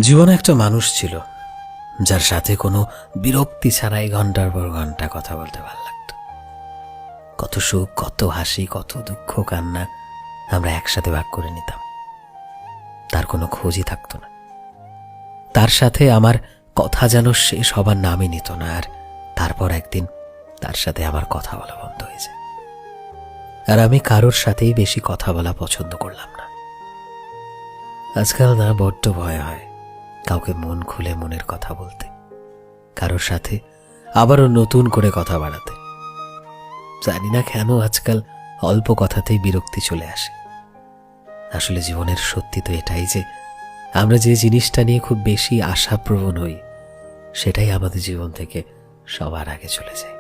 জীবনে একটা মানুষ ছিল যার সাথে কোনো বিরক্তি ছাড়াই ঘন্টার পর ঘন্টা কথা বলতে ভালো লাগতো। কত সুখ, কত হাসি, কত দুঃখ, কান্না আমরা একসাথে ভাগ করে নিতাম। তার কোনো খোঁজই থাকতো না। তার সাথে আমার কথা যেন শেষ হবার নামই নিত না। আর তারপর একদিন তার সাথে আমার কথা বলা বন্ধ হয়ে যায়। আর আমি কারোর সাথেই বেশি কথা বলা পছন্দ করলাম না। আজকাল না বড্ড ভয় হয় কাউকে মন খুলে মনের কথা বলতে, কারোর সাথে আবারও নতুন করে কথা বাড়াতে। জানি না কেন আজকাল অল্প কথাতেই বিরক্তি চলে আসে। আসলে জীবনের সত্যি তো এটাই যে আমরা যে জিনিসটা নিয়ে খুব বেশি আশাপ্রবণ হই সেটাই আমাদের জীবন থেকে সবার আগে চলে যায়।